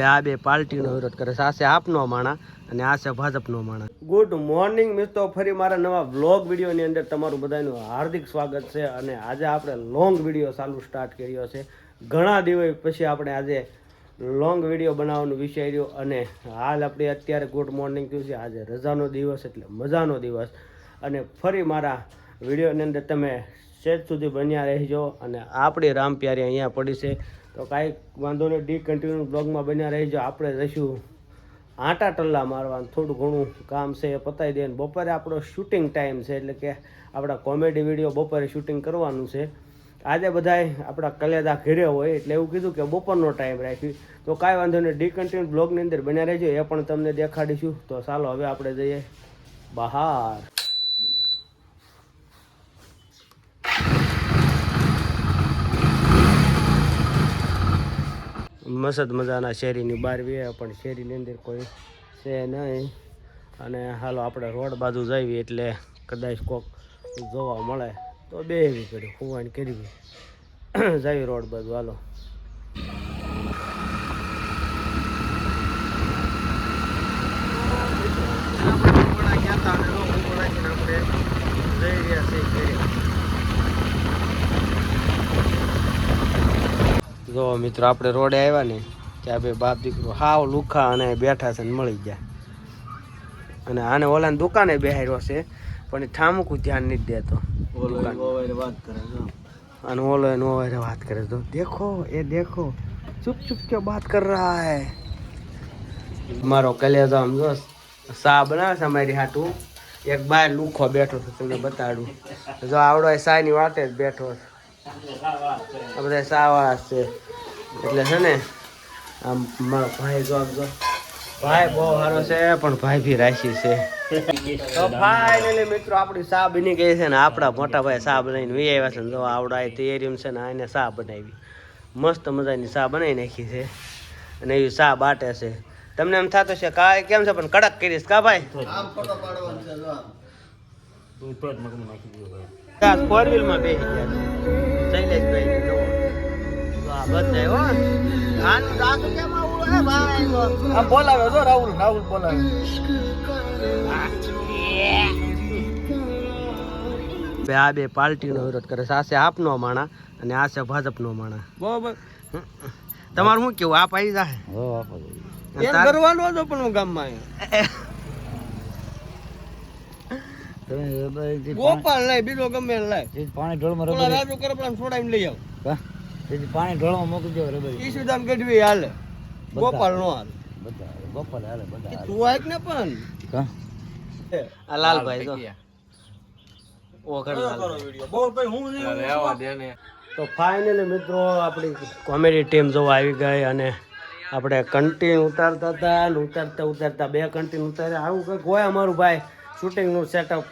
આ બે પાર્ટીનો વિરોધ કરે છે. આ છે આપનો માણા અને આ છે ભાજપનો માણા. ગુડ મોર્નિંગ મિત્રો, ફરી મારા નવા વ્લોગ વિડીયોની અંદર તમારું બધાનું હાર્દિક સ્વાગત છે. અને આજે આપણે લોંગ વિડીયો ચાલુ સ્ટાર્ટ કર્યો છે. ઘણા દિવસ પછી આપણે આજે લોંગ વિડીયો બનાવવાનું વિચાર્યું અને હાલ આપણે અત્યારે ગુડ મોર્નિંગ થયું છે. આજે રજાનો દિવસ એટલે મજાનો દિવસ. અને ફરી મારા વિડીયોની અંદર તમે સેજ સુધી બન્યા રહેજો. અને આપણી રામ પ્યારી અહીંયા પડી છે તો કાંઈ વાંધો નહીં, કન્ટિન્યુ બ્લોગમાં બન્યા રહેજો. આપણે રહીશું આટા ટલ્લા મારવાનું, થોડું ઘણું કામ છે એ પતાવી દે. બપોરે આપણો શૂટિંગ ટાઈમ છે એટલે કે આપણા કોમેડી વિડીયો બપોરે શૂટિંગ કરવાનું છે. આજે બધાય આપણા કલેદા ઘરે હોય એટલે એવું કીધું કે બપોરનો ટાઈમ રાખી, તો કાંઈ વાંધો નહીં, કન્ટિન્યુ બ્લોગની અંદર બન્યા રહેજો, એ પણ તમને દેખાડીશું. તો ચાલો હવે આપણે જઈએ બહાર. મસ્ત મજાના શેરીની બહાર વ્યા પણ શેરીની અંદર કોઈ છે નહીં. અને હાલો આપણે રોડ બાજુ જઈએ એટલે કદાચ કોક જોવા મળે તો બેહવી પડે, ખુવાણ કરવી જઈએ રોડ બાજુ. હાલો જો મિત્રો, આપણે રોડે આવ્યા ને ત્યાં બે બાપ દીકરો હાવ લુખા અને બેઠા છે ને મળી ગયા. અને આને ઓલાની દુકાને બેહાર્યો છે પણ એ ઠામુકું ધ્યાન નથી દેતો. અને ઓલો એનો વાત કરે તો દેખો એ દેખો ચुप चुप क्यों बात कर रहा है. મારો કલેજો આમ જો સા બનાવે છે અમારી હાટું. એક બાર લુખો બેઠો છે, તમને બતાડું. જો આવડો સાની વાટે જ બેઠો છે. આ બધા સાવાળા છે એટલે છે ને. આમ મારો ભાઈ જો ભાઈ બહુ સારો છે પણ ભાઈ ભી રાશી છે. તો ફાઇનલી મિત્રો આપણી સા બની ગઈ છે ને આપણા મોટા ભાઈ સા બનાવીને વી આવ્યા છે. જો આવડા તૈયારી છે ને આને સા બનાવી, મસ્ત મજાની સા બનાવી નાખી છે. અને એવી સા બાટે છે. તમને એમ થતું છે કાંઈ કેમ છે પણ કડક કરીશ કા ભાઈ. ફોર વ્હીલમાં બેસી ગયા શૈલેષભાઈ બોલાવે જો રાહુલ બોલાવે. આ બે પાર્ટીનો વિરોધ કરે છે. આ છે આપનો માણા અને આ છે ભાજપનો માણા. બરોબર, તમારું શું કેવું? આપ આવી જાય કરવાનો હતો પણ હું ગામમાં ગોપાલ લાય, બીજો ગમે લાય. પાણી ઢોળમાં રાજુ કરપડા છોડાવીને લઈ આવ. પાણી ઢોળમાં મોકલી દેવો રબર. ઈસુદાન ગઢવી હાલે, ગોપાલ નો હાલે. ગોપાલ હાલે બધા. તું આક ને પણ આ લાલભાઈ તો ઓ કરો વિડિયો બોલ ભાઈ હું લેવા દે ને. તો ફાઇનલી મિત્રો આપણી કોમેડી ટીમ જો આવી ગઈ અને આપણે કન્ટિન્યુ ઉતારતા હતા અને ઉતારતા બે કન્ટિન્યુ ઉતાર્યા. આવું કંઈક હોય અમારું ભાઈ શૂટિંગનું સેટઅપ.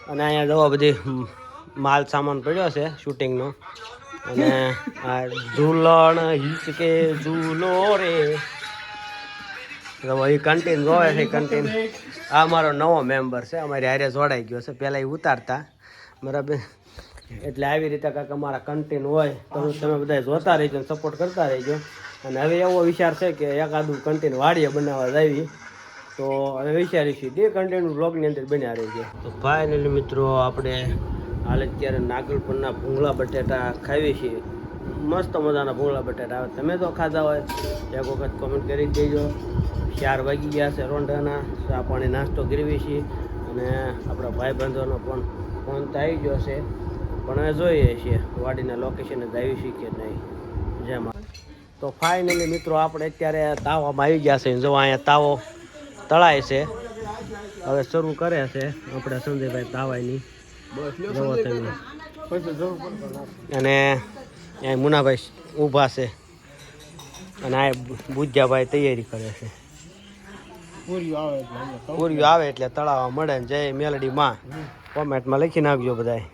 અને અહીંયા જોવા બધી માલ સામાન પડ્યો છે શૂટિંગનો. અને આ ઝૂલણ હિચકે ઝૂલો રે એ કન્ટિન જોવે છે. કન્ટિન આ અમારો નવો મેમ્બર છે, અમારી હારે જોડાઈ ગયો છે. પહેલાં એ ઉતારતા બરાબર. એટલે આવી રીતે કાંઈક અમારા કન્ટિન હોય તો તમે બધા જોતા રહેજો, સપોર્ટ કરતા રહેજો. અને હવે એવો વિચાર છે કે એકાદું કન્ટિન વાડીએ બનાવવા જાવી તો હવે વિચારીશું તે કન્ટિન્યુ બ્લોગની અંદર બન્યા રહેજો. તો ફાઇનલી મિત્રો આપણે હાલ અત્યારે નાગલપુરના ભૂંગળા બટેટા ખાઈએ છીએ. મસ્ત મજાના ભૂંગળા બટેટા આવે. તમે તો ખાધા હોય એક વખત કોમેન્ટ કરી દેજો. 4 વાગી ગયા છે રોંઢાના. ચા પાણી નાસ્તો કરવી છીએ અને આપણા ભાઈબંધોનો પણ ફોન તો આવી ગયો છે પણ હવે જોઈએ છીએ વાડીના લોકેશને જ આવી છીએ કે નહીં. જેમાં તો ફાઇનલી મિત્રો આપણે અત્યારે તાવામાં આવી ગયા છે. જો અહીંયા તાવો તળાય છે, હવે શરૂ કરે છે આપણે સંજયભાઈ તાવાની. જોવો તમે. અને અહીં મુનાભાઈ ઊભા છે અને આ બુજ્જાભાઈ તૈયારી કરે છે. પૂર્યું આવે એટલે તળાવવા મળે ને જય મેલડી માં કોમેન્ટમાં લખી નાખજો બધાય.